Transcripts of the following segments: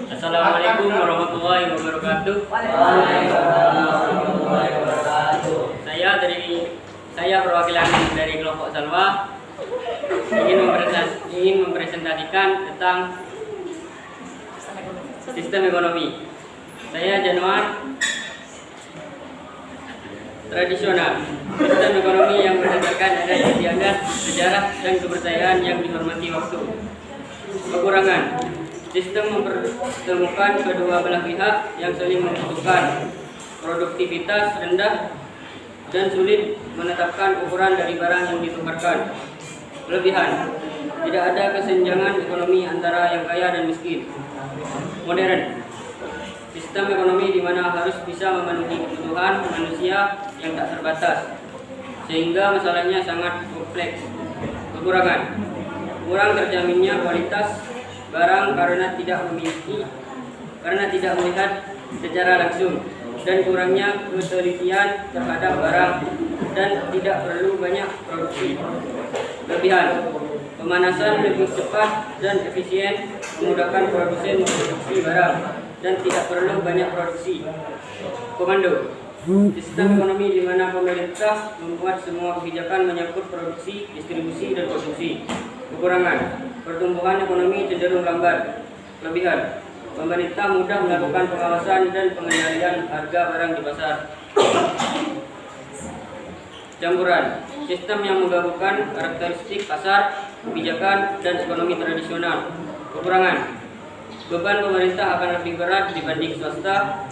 Assalamualaikum warahmatullahi wabarakatuh. Saya perwakilan dari kelompok Salwa ingin mempresentasikan tentang sistem ekonomi. Saya Januar. Tradisional, sistem ekonomi yang berdasarkan adat istiadat, sejarah, dan kepercayaan yang dihormati waktu. Kekurangan, sistem mempertemukan kedua belah pihak yang saling membutuhkan. Produktivitas rendah dan sulit menetapkan ukuran dari barang yang ditukarkan. Kelebihan, tidak ada kesenjangan ekonomi antara yang kaya dan miskin. Modern, sistem ekonomi di mana harus bisa memenuhi kebutuhan manusia yang tak terbatas, sehingga masalahnya sangat kompleks. Kekurangan, kurang terjaminnya kualitas barang karena tidak melihat secara langsung, dan kurangnya ketelitian terhadap barang, dan tidak perlu banyak produksi. Kelebihan, pemanasan lebih cepat dan efisien, memudahkan produsen memproduksi barang dan tidak perlu banyak produksi. Komando, sistem ekonomi di mana pemerintah membuat semua kebijakan menyangkut produksi, distribusi, dan konsumsi. Kekurangan, pertumbuhan ekonomi cenderung lambat. Kelebihan, pemerintah mudah melakukan pengawasan dan pengendalian harga barang di pasar. Campuran, sistem yang menggabungkan karakteristik pasar, kebijakan, dan ekonomi tradisional. Kekurangan, beban pemerintah akan lebih berat dibanding swasta.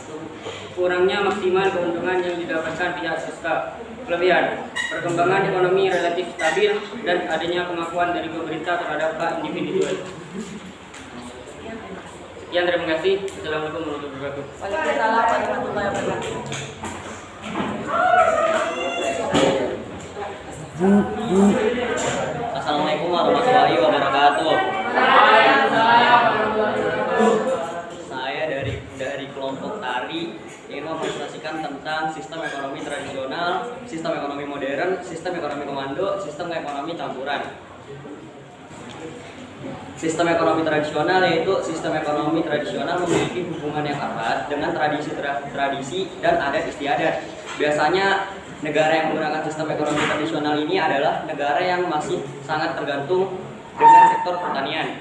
Kurangnya maksimal keuntungan yang didapatkan pihak swasta. Kelebihan, perkembangan ekonomi relatif stabil dan adanya pengakuan dari pemerintah terhadap hak individual. Sekian, terima kasih. Assalamualaikum warahmatullahi wabarakatuh. Waalaikumsalam warahmatullahi wabarakatuh. Assalamualaikum warahmatullahi wabarakatuh. Saya dari kelompok tari ingin mempresentasikan tentang sistem ekonomi tradisional, sistem ekonomi modern, sistem ekonomi komando, sistem ekonomi campuran. Sistem ekonomi tradisional yaitu sistem ekonomi tradisional memiliki hubungan yang erat dengan tradisi dan adat istiadat. Biasanya negara yang menggunakan sistem ekonomi tradisional ini adalah negara yang masih sangat tergantung dengan sektor pertanian.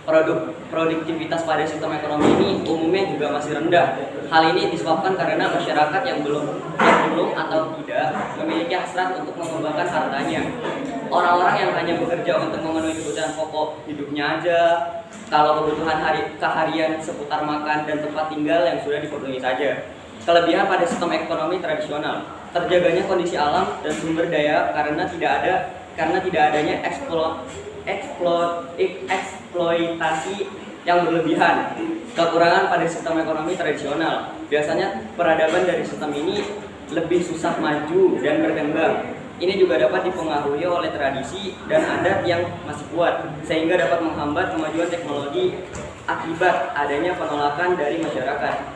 Produktivitas pada sistem ekonomi ini umumnya juga masih rendah. Hal ini disebabkan karena masyarakat yang belum atau tidak memiliki hasrat untuk mengembangkan hartanya. Orang-orang yang hanya bekerja untuk memenuhi kebutuhan pokok hidupnya aja. Kalau kebutuhan keharian seputar makan dan tempat tinggal yang sudah dipenuhi saja. Kelebihan pada sistem ekonomi tradisional, terjaganya kondisi alam dan sumber daya karena tidak adanya eksploitasi yang berlebihan. Kekurangan pada sistem ekonomi tradisional, biasanya peradaban dari sistem ini lebih susah maju dan berkembang. Ini juga dapat dipengaruhi oleh tradisi dan adat yang masih kuat, sehingga dapat menghambat kemajuan teknologi akibat adanya penolakan dari masyarakat.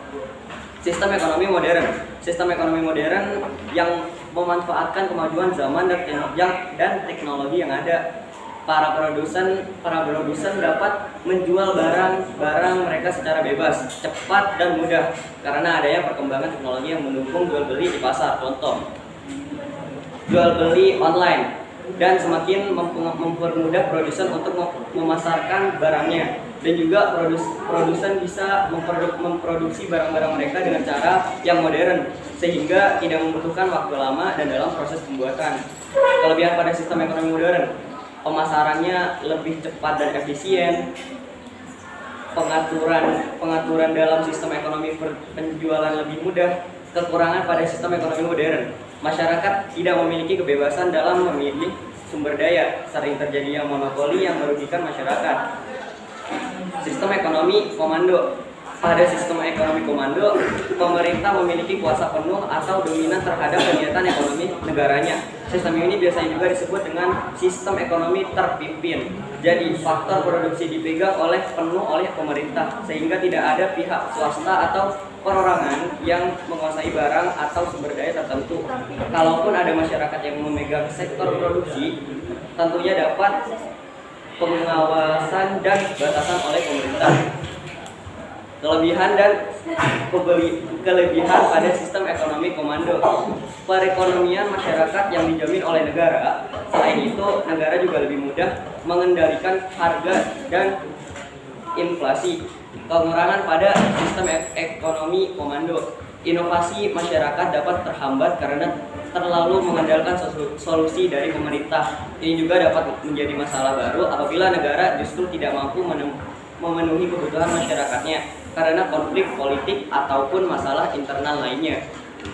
Sistem ekonomi modern yang memanfaatkan kemajuan zaman dan teknologi yang ada. Para produsen dapat menjual barang mereka secara bebas, cepat dan mudah karena adanya perkembangan teknologi yang mendukung jual beli di pasar. Contoh, jual beli online, dan semakin mempermudah produsen untuk memasarkan barangnya, dan juga produsen bisa memproduksi barang-barang mereka dengan cara yang modern sehingga tidak membutuhkan waktu lama dan dalam proses pembuatan. Kelebihan pada sistem ekonomi modern, pemasarannya lebih cepat dan efisien. Pengaturan dalam sistem ekonomi penjualan lebih mudah. Kekurangan pada sistem ekonomi modern, masyarakat tidak memiliki kebebasan dalam memilih sumber daya, sering terjadinya monopoli yang merugikan masyarakat. Sistem ekonomi komando. Pada sistem ekonomi komando, pemerintah memiliki kuasa penuh atau dominan terhadap kegiatan ekonomi negaranya. Sistem ini biasanya juga disebut dengan sistem ekonomi terpimpin. Jadi, faktor produksi dipegang penuh oleh pemerintah, sehingga tidak ada pihak swasta atau perorangan yang menguasai barang atau sumber daya tertentu. Kalaupun ada masyarakat yang memegang sektor produksi, tentunya dapat pengawasan dan batasan oleh pemerintah. Kelebihan dan kelebihan pada sistem ekonomi komando. Perekonomian masyarakat yang dijamin oleh negara. Selain itu, negara juga lebih mudah mengendalikan harga dan inflasi. Pengurangan pada sistem ekonomi komando. Inovasi masyarakat dapat terhambat karena terlalu mengandalkan solusi dari pemerintah. Ini juga dapat menjadi masalah baru apabila negara justru tidak mampu memenuhi kebutuhan masyarakatnya karena konflik politik ataupun masalah internal lainnya.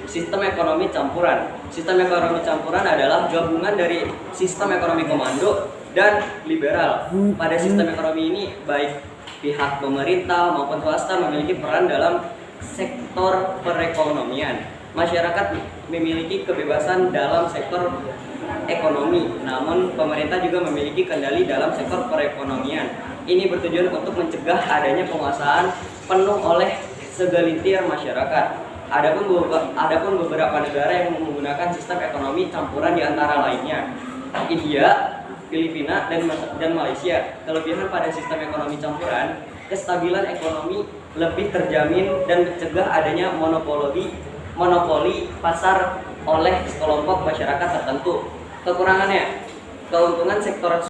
Sistem ekonomi campuran. Sistem ekonomi campuran adalah gabungan dari sistem ekonomi komando dan liberal. Pada sistem ekonomi ini, baik pihak pemerintah maupun swasta memiliki peran dalam sektor perekonomian. Masyarakat memiliki kebebasan dalam sektor ekonomi, namun pemerintah juga memiliki kendali dalam sektor perekonomian. Ini bertujuan untuk mencegah adanya penguasaan penuh oleh segelintir masyarakat. Adapun beberapa negara yang menggunakan sistem ekonomi campuran di antara lainnya India, Filipina, dan Malaysia. Kelebihan pada sistem ekonomi campuran, kestabilan ekonomi lebih terjamin dan mencegah adanya monopoli pasar oleh sekelompok masyarakat tertentu. Kekurangannya, keuntungan sektor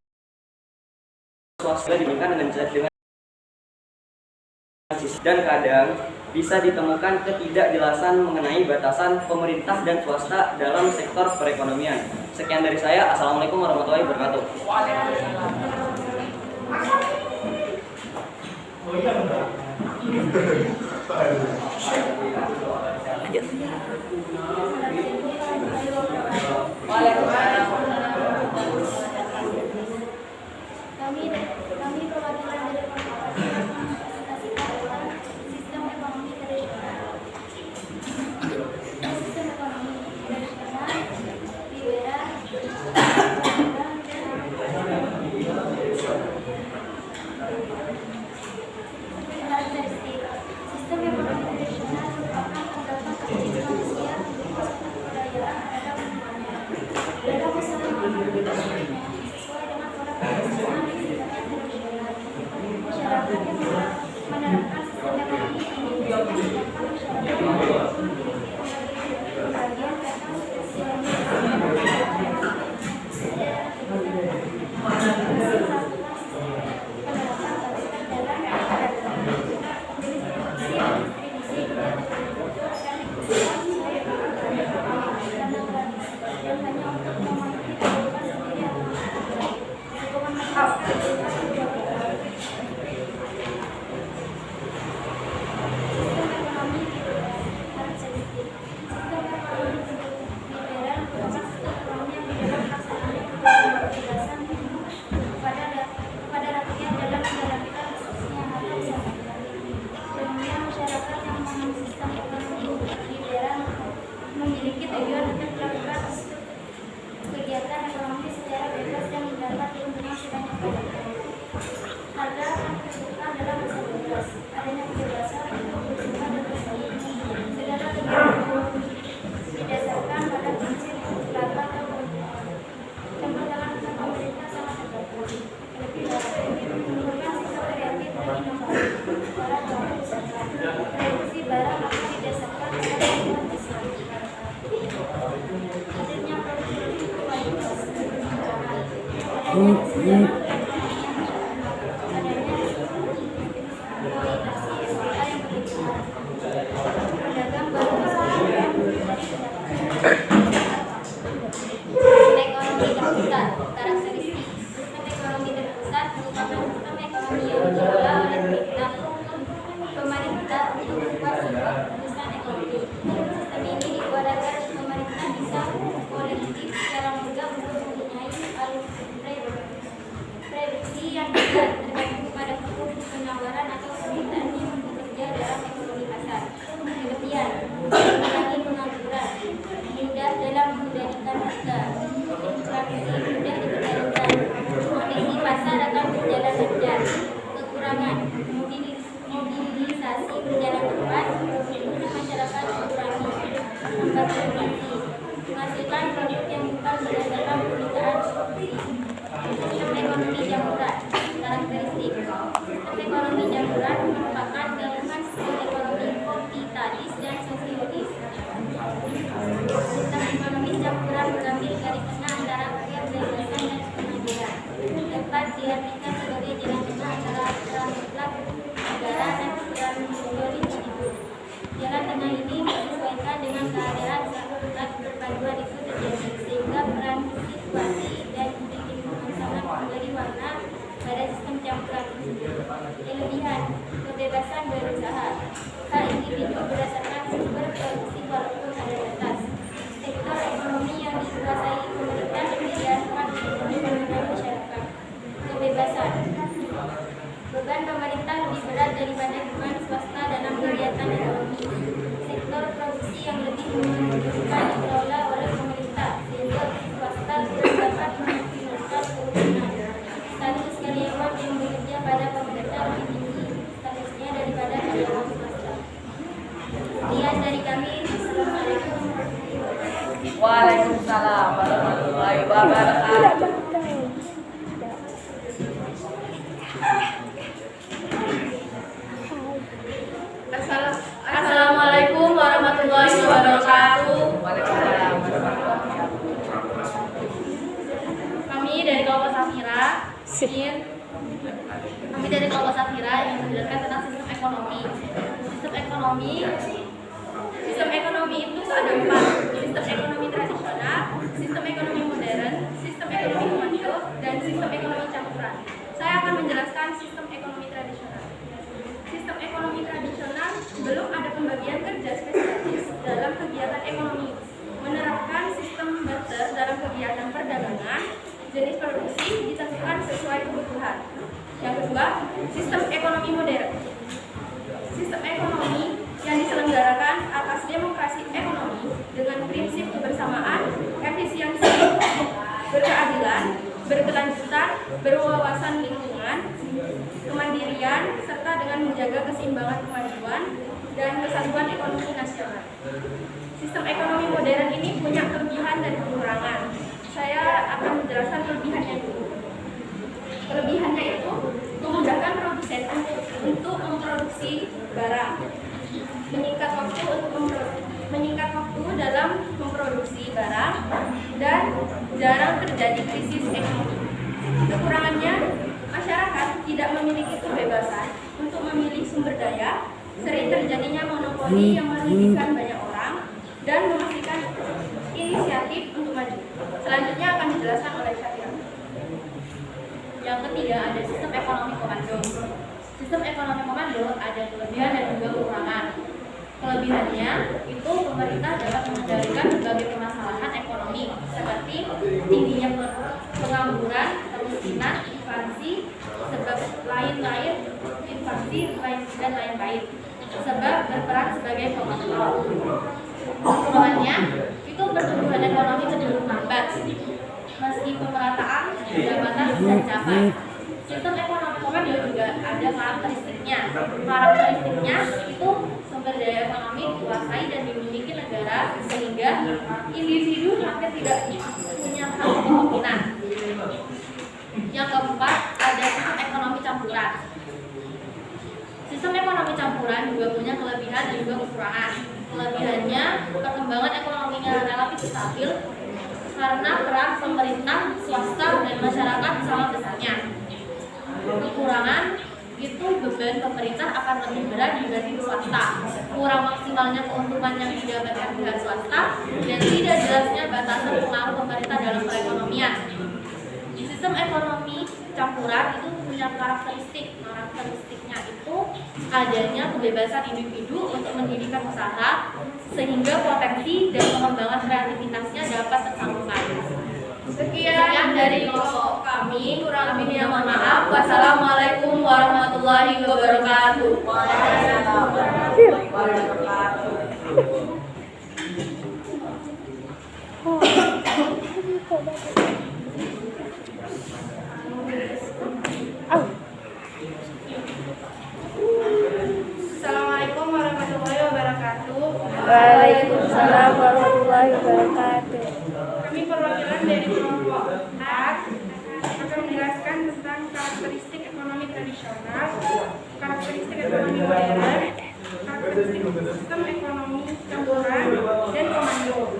swasta dibandingkan dengan dan kadang bisa ditemukan ketidakjelasan mengenai batasan pemerintah dan swasta dalam sektor perekonomian. Sekian dari saya. Assalamualaikum warahmatullahi wabarakatuh. Kami perwakilan dari mempresentasikan tentang sistem ekonomi tradisional. Sistem ekonomi tradisional, liberal, karakteristik. Sistem ekonomi tradisional merupakan terdapat prinsip manusia untuk kebudayaan pada umumnya. Dalam masalah ekonomi tradisional sesuai dengan pola tradisional yang sifatnya tradisional. Masyarakat yang menerapkan sistem ekonomi ini sedangkan masyarakat yang memiliki pembagian karena spesialisasi memiliki tujuan untuk melakukan kegiatan ekonomi secara bebas dan mendapat keuntungan sebanyak banyaknya. Harga akan terbuka dalam masa bebas. Adanya kebebasan untuk berjumpa dan bersaing. Segala kegiatan didasarkan pada prinsip laba atau keuntungan. Campur tangan pemerintah sangat terbatas. Lebih dapat menimbulkan sikap kreatif dan inovasi para pelaku usaha. Produksi barang akan didasarkan pada kebutuhan pasar. Hadirnya produk-produk kualitas internasional. Adanya kesejahteraan pedagang baru usaha dan mencari ekonomi terpusat. Karakteristik sistem ekonomi terpusat merupakan sistem ekonomi yang dikelola oleh pemerintah untuk membuat sebuah keputusan ekonomi. Sistem ini dibuat agar pemerintah bisa kolektif secara mudah untuk mempunyai alur prediksi yang tidak tergantung pada hukum penawaran atau permintaan yang bekerja dalam ekonomi pasar. Kelebihan, mengurangi pengangguran, mudah dalam mengendalikan harga, inflasi mudah dikendalikan, kondisi pasar akan berjalan lancar. Kekurangan, mobilisasi berjalan cepat, pengguna masyarakat dikurangi, lambat produksi, menghasilkan produk yang bukan berdasarkan permintaan produksi. Sistem ekonomi campuran. Karakteristik sistem ekonomi campuran merupakan gabungan usaha. Hal individu berdasarkan sumber produksi walaupun ada batas. Sektor ekonomi yang dikuasai pemerintah menyediakan pembangunan masyarakat. Kebebasan. Beban pemerintah lebih berat daripada beban swasta dalam kegiatan ekonomi. Sektor produksi yang lebih memungkinkan dikelola oleh pemerintah sehingga swasta tidak dapat memaksimalkan keuntungan. Status karyawan yang bekerja pada pemerintah lebih tinggi statusnya daripada karyawan swasta. Sekian dari kami. Assalamualaikum warahmatullahi wabarakatuh. Waalaikumsalam warahmatullahi wabarakatuh. Assalamualaikum warahmatullahi wabarakatuh. Waalaikumsalam warahmatullahi Kami dari kelompok Safira ingin menjelaskan tentang sistem ekonomi. Sistem ekonomi itu ada 4. Sistem ekonomi tradisional, sistem ekonomi modern, sistem ekonomi komando, dan sistem ekonomi campuran. Saya akan menjelaskan sistem ekonomi tradisional. Sistem ekonomi tradisional belum ada pembagian kerja spesialis dalam kegiatan ekonomi, menerapkan sistem barter dalam kegiatan perdagangan, jenis produksi ditentukan sesuai kebutuhan. Yang kedua, sistem ekonomi modern. Sistem ekonomi yang diselenggarakan atas demokrasi ekonomi dengan prinsip kebersamaan, efisiensi, berkeadilan, berkelanjutan, berwawasan lingkungan, kemandirian, serta dengan menjaga keseimbangan kemajuan dan kesatuan ekonomi nasional. Sistem ekonomi modern ini punya kelebihan dan kekurangan. Saya akan menjelaskan kelebihannya dulu. Kelebihannya itu memudahkan produsen untuk memproduksi barang, menyingkat waktu dalam memproduksi barang, dan jarang terjadi krisis ekonomi. Kekurangannya, masyarakat tidak memiliki kebebasan untuk memilih sumber daya, sering terjadinya monopoli yang merugikan banyak orang, dan memastikan inisiatif untuk maju. Selanjutnya akan dijelaskan oleh Syafira. Yang ketiga, ada sistem ekonomi komando. Sistem ekonomi komando ada kelebihan dan juga kekurangan. Kelebihannya itu pemerintah dapat mengendalikan berbagai permasalahan ekonomi seperti tingginya pengangguran, kemiskinan, inflasi, dan lain-lain. Sebab berperan sebagai pengontrol. Kekurangannya itu pertumbuhan ekonomi cenderung lambat. Meski pemerataan pendapatan bisa dicapai. Sistem ekonomi komando juga ada karakteristiknya. Karakteristiknya itu sumber daya ekonomi dikuasai dan dimiliki negara sehingga individu hampir tidak punya kemungkinan. Yang keempat, ada sistem ekonomi campuran. Sistem ekonomi campuran juga punya kelebihan dan juga kekurangan. Kelebihannya, perkembangan ekonominya relatif stabil karena peran pemerintah, swasta, dan masyarakat sama besarnya. Kekurangan itu beban pemerintah akan lebih berat dibanding swasta, kurang maksimalnya keuntungan yang didapatkan pihak swasta, dan tidak jelasnya batasan pengaruh pemerintah dalam perekonomian. Sistem ekonomi campuran itu punya karakteristiknya itu adanya kebebasan individu untuk mendirikan usaha sehingga potensi dan pengembangan kreativitasnya dapat tersalurkan. Sekian dari kelompok kami, kurang lebihnya mohon maaf. Wassalamualaikum warahmatullahi wabarakatuh. Waalaikumsalam warahmatullahi wabarakatuh. Assalamualaikum warahmatullahi wabarakatuh. Waalaikumsalam warahmatullahi wabarakatuh. Kami perwakilan dari kelompok A akan menjelaskan tentang karakteristik ekonomi tradisional, karakteristik ekonomi modern, karakteristik sistem ekonomi campuran, dan komando.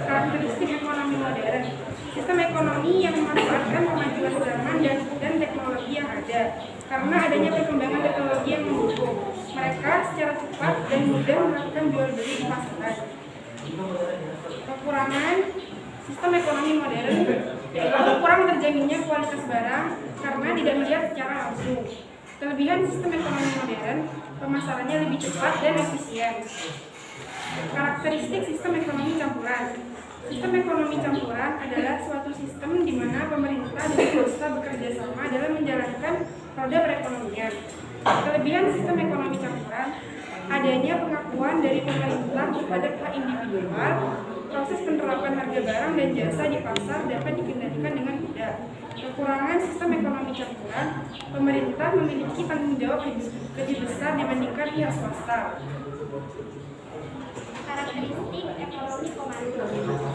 Karakteristik ekonomi modern. Sistem ekonomi yang memanfaatkan kemajuan zaman dan teknologi yang ada. Karena adanya perkembangan teknologi yang mendukung, mereka secara mudah melakukan jual beli di pasaran. Kekurangan sistem ekonomi modern yaitu kurang terjaminnya kualitas barang karena tidak melihat secara langsung. Kelebihan sistem ekonomi modern, pemasarannya lebih cepat dan efisien. Karakteristik sistem ekonomi campuran. Sistem ekonomi campuran adalah suatu sistem di mana pemerintah dan swasta bekerja sama dalam menjalankan roda perekonomian. Kelebihan sistem ekonomi campuran, adanya pengakuan dari pemerintah kepada pihak individual, proses penerapan harga barang dan jasa di pasar dapat dikendalikan dengan mudah. Kekurangan sistem ekonomi campuran, pemerintah memiliki tanggung jawab lebih besar dibandingkan pihak swasta. Karakteristik ekonomi komando.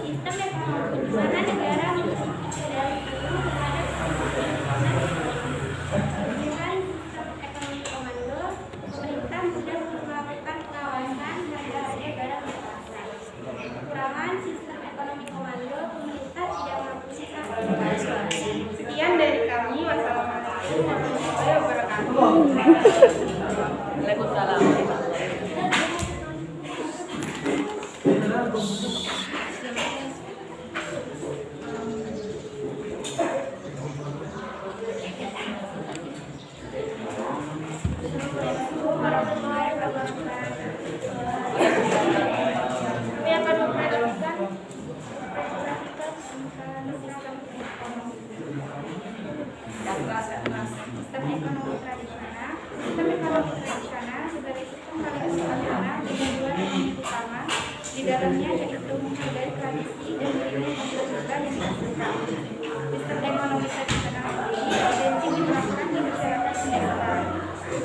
Sistem ekonomi di mana negara memiliki dari seluruh dengan sistem ekonomi komando, pemerintah mudah melakukan pengawasan harga-harga barang di pasar. Kekurangan sistem ekonomi komando, pemerintah tidak mampu melakukan. Sekian dari kami. Wassalamualaikum warahmatullahi wabarakatuh. Waalaikumsalam. Warahmatullahi wabarakatuh. Kami akan memperhatikan sistem ekonomi tradisional. Sistem ekonomi tradisional sebagai sistem paling sederhana dengan dua elemen utama di dalamnya, yaitu menghargai tradisi dan nilai-nilai yang dihasilkan. Sistem ekonomi tradisional ini identik diterapkan di masyarakat pedesaan.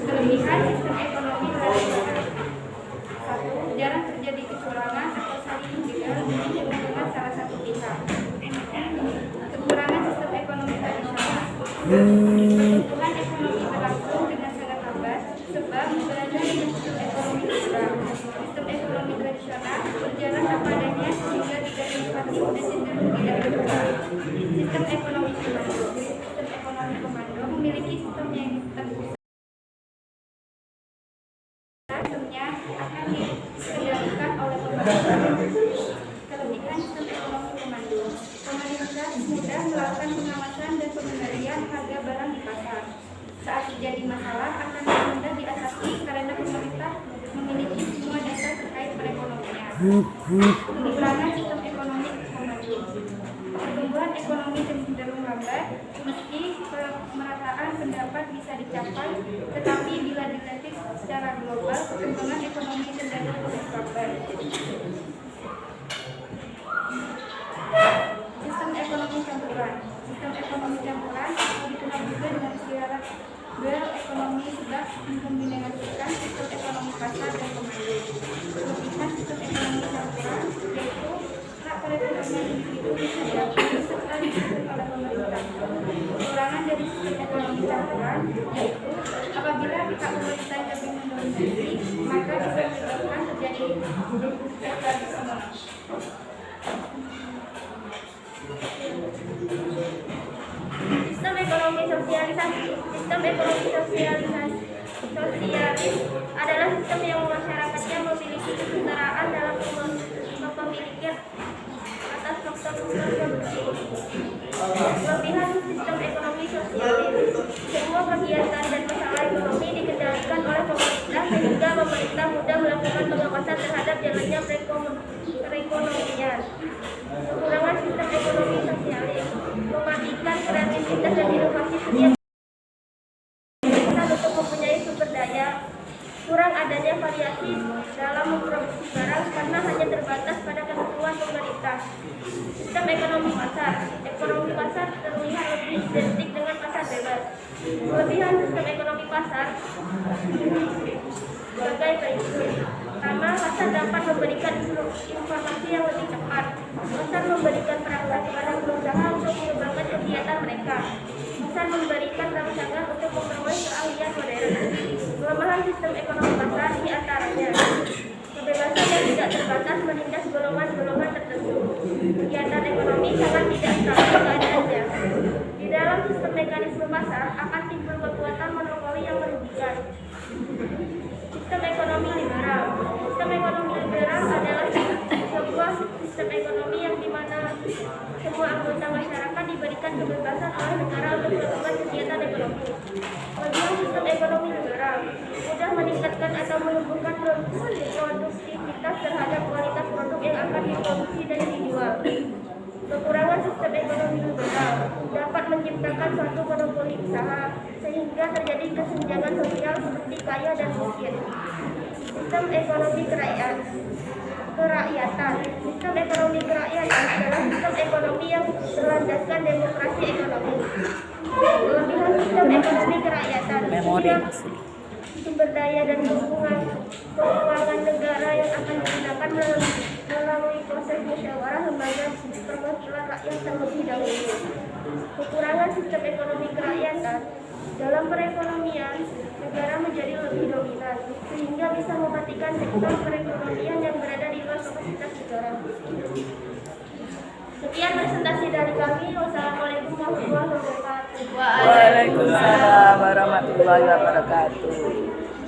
Kelebihan sistem ekonomi tradisional: 1. Jarang terjadi kecurangan atau saling menjegal demi keuntungan salah satu pihak. Kekurangan sistem ekonomi tradisional: pertumbuhan ekonomi berlangsung dengan sangat lambat sebab berada di sistem ekonomi kurang. Sistem ekonomi tradisional berjalan apa adanya sehingga tidak inovatif dan cenderung tidak berkembang. Sistem ekonomi komando. Sistem ekonomi komando memiliki sistem yang terpusat. Sistemnya akan dikendalikan oleh pemerintah. Kelebihan sistem ekonomi komando: pemerintah mudah melakukan pengawasan dan pengendalian harga barang di pasar. Saat terjadi masalah akan mudah diatasi karena pemerintah memiliki semua data terkait perekonomian. Kekurangan sistem ekonomi komando: pertumbuhan ekonomi cenderung lambat meski pemerataan pendapat bisa dicapai, tetapi bila dilihat secara global perkembangan ekonomi cenderung terus lambat. Sistem ekonomi campuran. Sistem ekonomi campuran dikenal juga dengan istilah dual ekonomi sebab mengkombinasikan sistem ekonomi pasar dan komando. Kelebihan sistem ekonomi campuran yaitu hak perekonomian individu bisa diakui serta didukung oleh pemerintah. Kekurangan dari sistem ekonomi campuran yaitu apabila pihak pemerintah lebih mendominasi, maka bisa menyebabkan terjadi ekstremisme. Sistem ekonomi sosialisasi. Sistem ekonomi sosialis adalah sistem yang masyarakatnya memiliki kesetaraan dalam kepemilikan atas faktor-faktor produksi. Kelebihan sistem ekonomi sosialis: semua kegiatan dan masalah ekonomi dikendalikan oleh pemerintah sehingga pemerintah mudah melakukan pengawasan terhadap jalannya perekonomian. Kekurangan sistem ekonomi sosialis: mematikan kreativitas dan inovasi setiap untuk mempunyai sumber daya. Kurang adanya variasi dalam memproduksi barang karena hanya terbatas pada ketentuan pemerintah. Sistem ekonomi pasar. Ekonomi pasar terlihat lebih identik dengan pasar bebas. Kelebihan sistem ekonomi pasar sebagai berikut. Pertama, pasar dapat memberikan informasi yang lebih cepat. Pasar memberikan perangkat kepada pengusaha untuk mengembangkan kegiatan mereka. Pasar memberikan rangsangan untuk memperoleh keahlian modern. Kelemahan sistem ekonomi pasar di antaranya: kebebasan yang tidak terbatas menindas golongan-golongan tertentu. Kegiatan ekonomi sangat tidak stabil keadaannya. Di dalam sistem mekanisme pasar akan timbul kekuatan monopoli yang merugikan. Sistem ekonomi liberal. sistem ekonomi yang dimana semua anggota masyarakat diberikan kebebasan oleh negara untuk melakukan kegiatan ekonomi. Kelebihan sistem ekonomi liberal mudah meningkatkan atau menumbuhkan produktivitas terhadap kualitas produk yang akan diproduksi dan dijual. Kekurangan sistem ekonomi liberal dapat menciptakan suatu monopoli usaha sehingga terjadi kesenjangan sosial seperti kaya dan miskin. Sistem ekonomi kerakyatan. Sistem ekonomi kerakyatan adalah sistem ekonomi yang berlandaskan demokrasi ekonomi. Kelebihan sistem ekonomi kerakyatan sumber daya dan dukungan keuangan negara yang akan digunakan melalui proses musyawarah lembaga perwakilan rakyat terlebih dahulu. Kekurangan sistem ekonomi kerakyatan dalam perekonomian, negara menjadi lebih dominan sehingga bisa mematikan sektor perekonomian yang berada di luar kapasitas negara. Sekian presentasi dari kami. Wassalamualaikum warahmatullahi wabarakatuh. Waalaikumsalam warahmatullahi wabarakatuh.